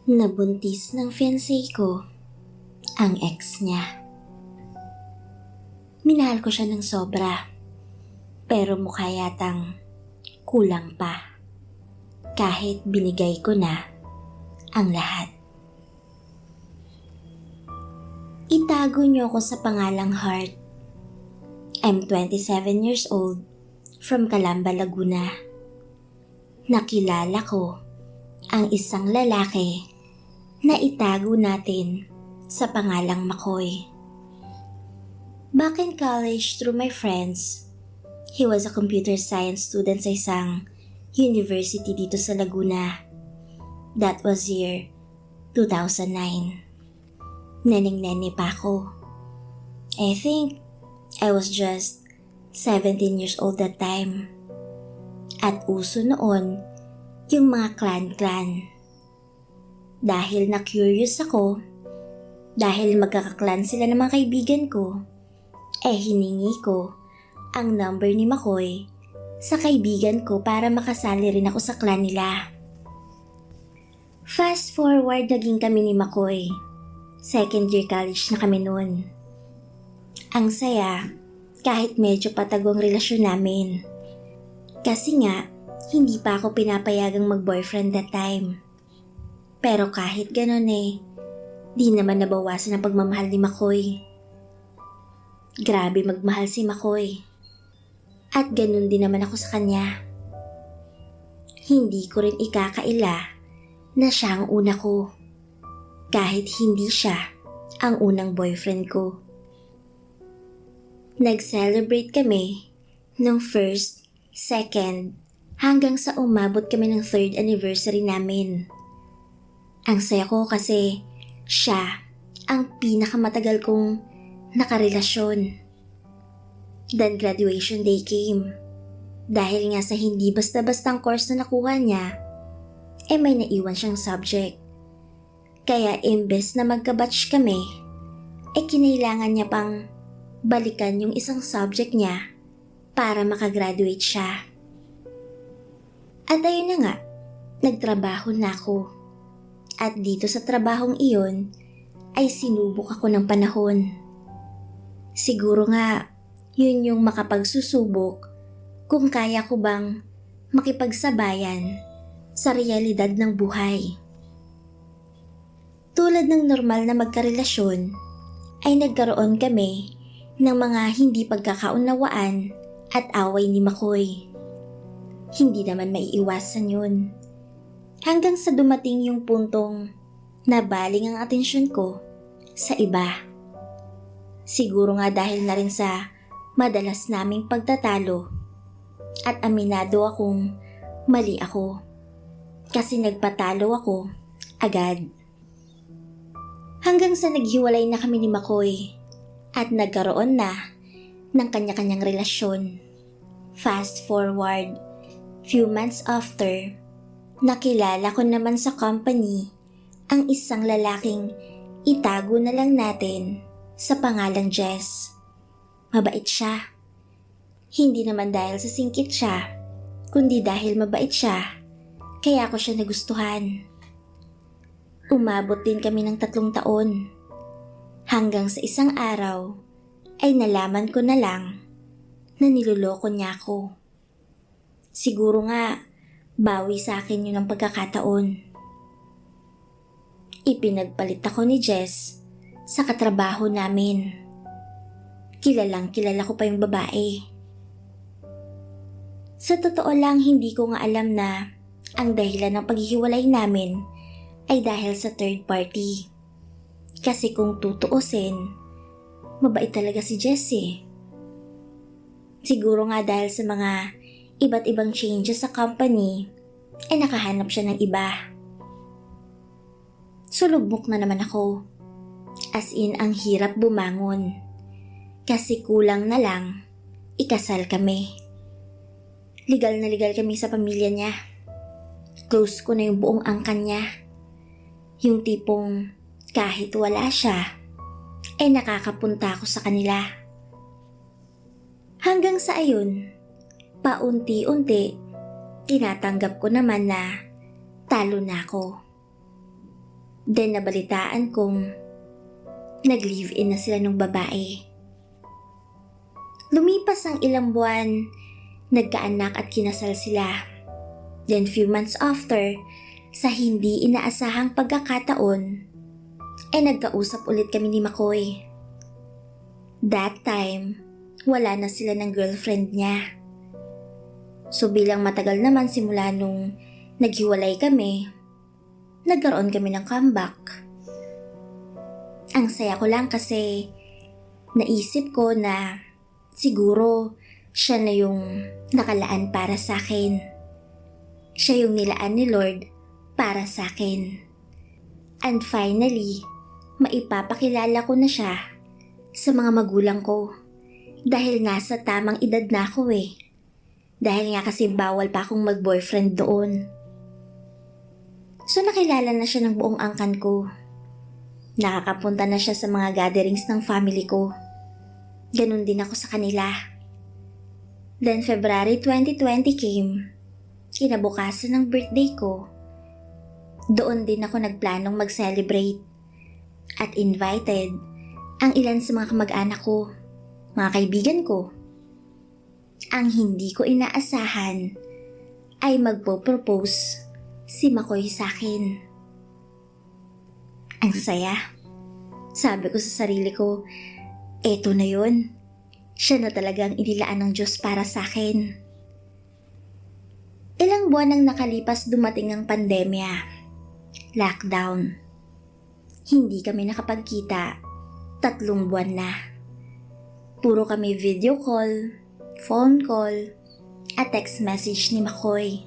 Nabuntis ng fiancé ko ang ex niya. Minahal ko siya ng sobra, pero mukha yatang kulang pa kahit binigay ko na ang lahat. Itago niyo ako sa pangalang Heart. I'm 27 years old from Calamba, Laguna. Nakilala ko ang isang lalaki na itago natin sa pangalang McCoy. Back in college, through my friends, he was a computer science student sa isang university dito sa Laguna. That was year 2009. Neneng-nene pa ako. I think I was just 17 years old that time. At uso noon yung mga clan-clan. Dahil na-curious ako, dahil magkakaklan sila ng mga kaibigan ko, hiningi ko ang number ni McCoy sa kaibigan ko para makasali rin ako sa clan nila. Fast forward, naging kami ni McCoy. Second year college na kami noon. Ang saya, kahit medyo patagong relasyon namin. Kasi nga, hindi pa ako pinapayagang mag-boyfriend that time. Pero kahit ganun di naman nabawasan ang pagmamahal ni McCoy. Grabe magmahal si McCoy. At ganun din naman ako sa kanya. Hindi ko rin ikakaila na siya ang una ko. Kahit hindi siya ang unang boyfriend ko. Nag-celebrate kami ng first, second, hanggang sa umabot kami ng third anniversary namin. Ang saya ko kasi siya ang pinakamatagal kong nakarelasyon. Then graduation day came. Dahil nga sa hindi basta-bastang course na nakuha niya, may naiwan siyang subject. Kaya imbes na magka-batch kami, kinailangan niya pang balikan yung isang subject niya para makagraduate siya. At ayun na nga, nagtrabaho na ako. At dito sa trabahong iyon ay sinubok ako ng panahon. Siguro nga, yun yung makapagsusubok kung kaya ko bang makipagsabayan sa realidad ng buhay. Tulad ng normal na magkarelasyon, ay nagkaroon kami ng mga hindi pagkakaunawaan at away ni McCoy. Hindi naman maiiwasan yun. Hanggang sa dumating yung puntong nabaling ang atensyon ko sa iba. Siguro nga dahil na rin sa madalas naming pagtatalo at aminado akong mali ako kasi nagpatalo ako agad. Hanggang sa naghiwalay na kami ni McCoy at nagkaroon na ng kanya-kanyang relasyon. Fast forward, few months after, nakilala ko naman sa company ang isang lalaking itago na lang natin sa pangalang Jess. Mabait siya. Hindi naman dahil sa singkit siya, kundi dahil mabait siya, kaya ako siya nagustuhan. Umabot din kami ng 3 taon. Hanggang sa isang araw ay nalaman ko na lang na niloloko niya ako. Siguro nga, bawi sa akin yun ang pagkakataon. Ipinagpalit ako ni Jess sa katrabaho namin. Kilalang kilala ko pa yung babae. Sa totoo lang, hindi ko nga alam na ang dahilan ng paghihiwalay namin ay dahil sa third party. Kasi kung tutuusin, mabait talaga si Jessie. Siguro nga dahil sa mga iba't ibang changes sa company, nakahanap siya ng iba. Sulubmok na naman ako. As in, ang hirap bumangon. Kasi kulang na lang, ikasal kami. Legal na legal kami sa pamilya niya. Close ko na yung buong angkan niya. Yung tipong kahit wala siya, nakakapunta ako sa kanila. Hanggang sa ayun, paunti-unti, tinatanggap ko naman na talo na ako. Then nabalitaan kong nag-live-in na sila ng babae. Lumipas ang ilang buwan, nagkaanak at kinasal sila. Then few months after, sa hindi inaasahang pagkakataon, nagkausap ulit kami ni Makoy. That time, wala na sila ng girlfriend niya. So bilang matagal naman simula nung naghiwalay kami, nagkaroon kami ng comeback. Ang saya ko lang kasi naisip ko na siguro siya na yung nakalaan para sa akin. Siya yung nilaan ni Lord para sa akin. And finally, maipapakilala ko na siya sa mga magulang ko. Dahil nga sa tamang edad na ako eh. Dahil nga kasi bawal pa akong mag-boyfriend doon. So nakilala na siya ng buong angkan ko. Nakakapunta na siya sa mga gatherings ng family ko. Ganun din ako sa kanila. Then February 2020 came. Kinabukasan ng birthday ko. Doon din ako nagplanong mag-celebrate. At invited ang ilan sa mga kamag-anak ko, mga kaibigan ko. Ang hindi ko inaasahan ay magpo-propose si Makoy sa akin. Ang saya. Sabi ko sa sarili ko, eto na yun. Siya na talagang inilaan ng Diyos para sa akin. Ilang buwan nang nakalipas dumating ang pandemya. Lockdown. Hindi kami nakapagkita. 3 buwan na. Puro kami video call, phone call, at text message ni Makoy.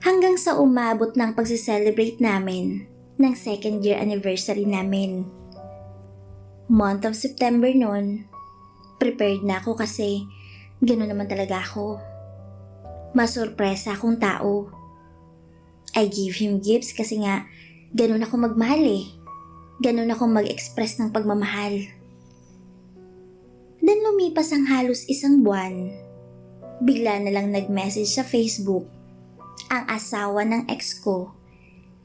Hanggang sa umabot ng pagse-celebrate namin ng 2nd year anniversary namin. Month of September noon, prepared na ako kasi gano'n naman talaga ako. Masurpresa akong tao. I gave him gifts kasi nga gano'n ako magmahal eh. Gano'n ako mag-express ng pagmamahal. Then lumipas ang halos 1 buwan. Bigla na lang nag-message sa Facebook ang asawa ng ex ko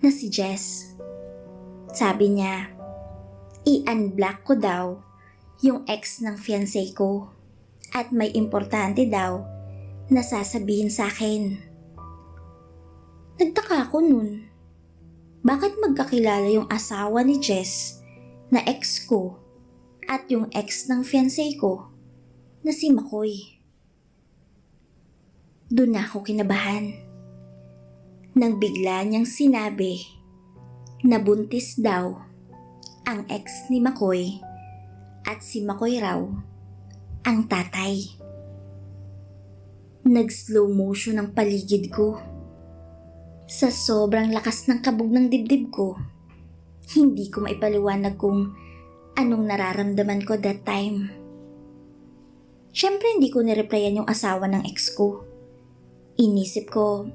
na si Jess. Sabi niya, i-unblock ko daw yung ex ng fiancé ko at may importante daw na sasabihin sa akin. Nagtaka ako nun. Bakit magkakilala yung asawa ni Jess na ex ko at yung ex ng fiancé ko na si Makoy? Doon na ako kinabahan. Nang bigla niyang sinabi na buntis daw ang ex ni Makoy at si Makoy raw ang tatay. Nag-slow motion ang paligid ko. Sa sobrang lakas ng kabog ng dibdib ko, hindi ko maipaliwanag kung anong nararamdaman ko that time. Siyempre hindi ko nireplyan yung asawa ng ex ko. Inisip ko,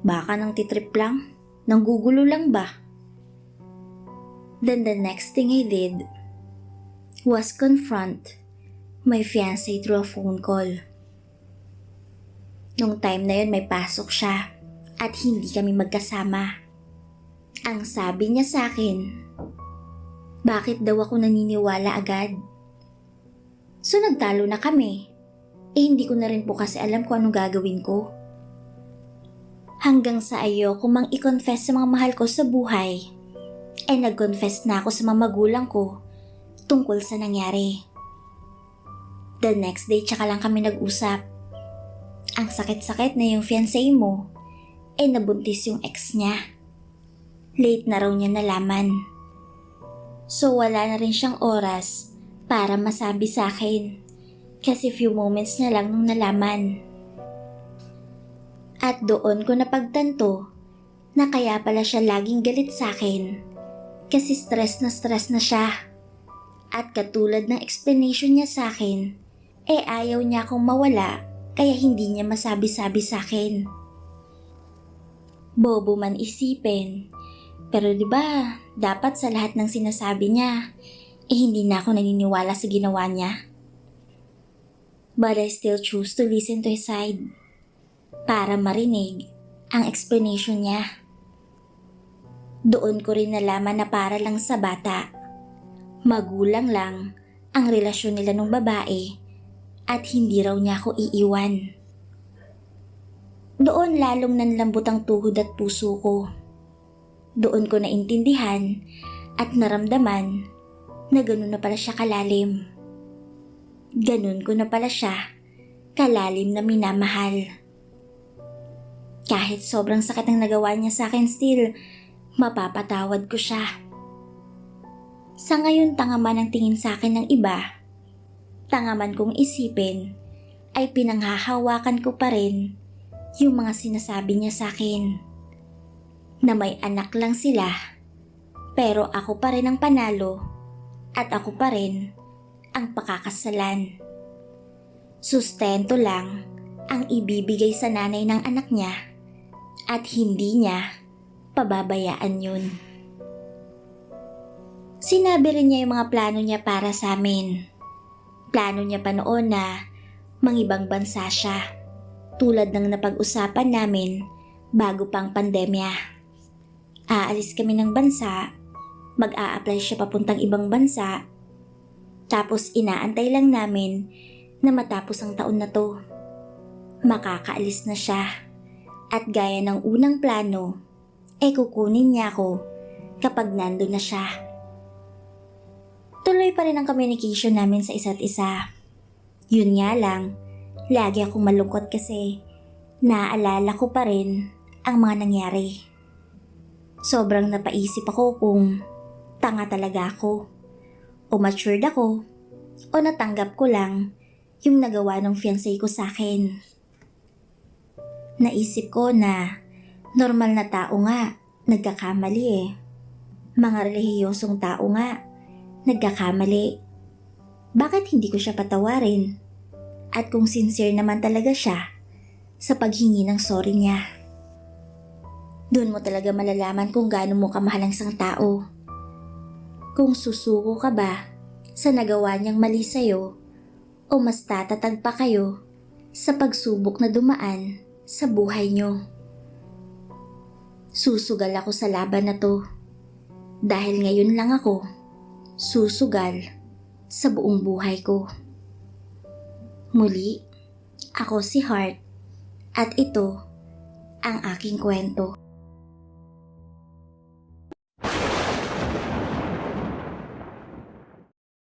baka nang titrip lang, nanggugulo lang ba? Then the next thing I did was confront my fiancé through a phone call. Nung time na yun may pasok siya at hindi kami magkasama. Ang sabi niya sa akin, bakit daw ako naniniwala agad? So nagtalo na kami. Hindi ko na rin po kasi alam kung anong gagawin ko. Hanggang sa ayoko mang i-confess sa mga mahal ko sa buhay, nag-confess na ako sa mga magulang ko tungkol sa nangyari. The next day tsaka lang kami nag-usap. Ang sakit-sakit na yung fiancé mo, nabuntis yung ex niya. Late na raw niya nalaman. So wala na rin siyang oras para masabi sa akin kasi few moments na lang nung nalaman. At doon ko napagtanto na kaya pala siya laging galit sa akin kasi stress na siya. At katulad ng explanation niya sa akin, ayaw niya akong mawala kaya hindi niya masabi-sabi sa akin. Bobo man isipin, pero 'di ba dapat sa lahat ng sinasabi niya, hindi na ako naniniwala sa ginawa niya. But I still choose to listen to his side para marinig ang explanation niya. Doon ko rin nalaman na para lang sa bata. Magulang lang ang relasyon nila nung babae at hindi raw niya ako iiwan. Doon lalong nanlambot ang tuhod at puso ko. Doon ko naintindihan at naramdaman na ganun na pala siya kalalim. Ganun ko na pala siya kalalim na minamahal. Kahit sobrang sakit ang nagawa niya sa akin, still, mapapatawad ko siya. Sa ngayon, tanga man ang tingin sa akin ng iba, tanga man kong isipin, ay pinanghahawakan ko pa rin yung mga sinasabi niya sa akin. Na may anak lang sila, pero ako pa rin ang panalo at ako pa rin ang pakakasalan. Sustento lang ang ibibigay sa nanay ng anak niya at hindi niya pababayaan yun. Sinabi rin niya yung mga plano niya para sa amin. Plano niya pa noon na mangibang bansa siya, tulad ng napag-usapan namin bago pang pandemya. Aalis kami ng bansa, mag-a-apply siya papuntang ibang bansa, tapos inaantay lang namin na matapos ang taon na to. Makakaalis na siya. At gaya ng unang plano, kukunin niya ako kapag nandun na siya. Tuloy pa rin ang communication namin sa isa't isa. Yun nga lang, lagi akong malungkot kasi naaalala ko pa rin ang mga nangyari. Sobrang napaisip ako kung tanga talaga ako, o matured ako, o natanggap ko lang yung nagawa ng fiancé ko sa akin. Naisip ko na normal na tao nga, nagkakamali eh. Mga relihiyosong tao nga, nagkakamali. Bakit hindi ko siya patawarin? At kung sincere naman talaga siya sa paghingi ng sorry niya. Doon mo talaga malalaman kung gaano mo kamahal ang isang tao. Kung susuko ka ba sa nagawa niyang mali sa'yo o mas tatatag pa kayo sa pagsubok na dumaan sa buhay niyo. Susugal ako sa laban na to dahil ngayon lang ako susugal sa buong buhay ko. Muli, ako si Heart at ito ang aking kwento.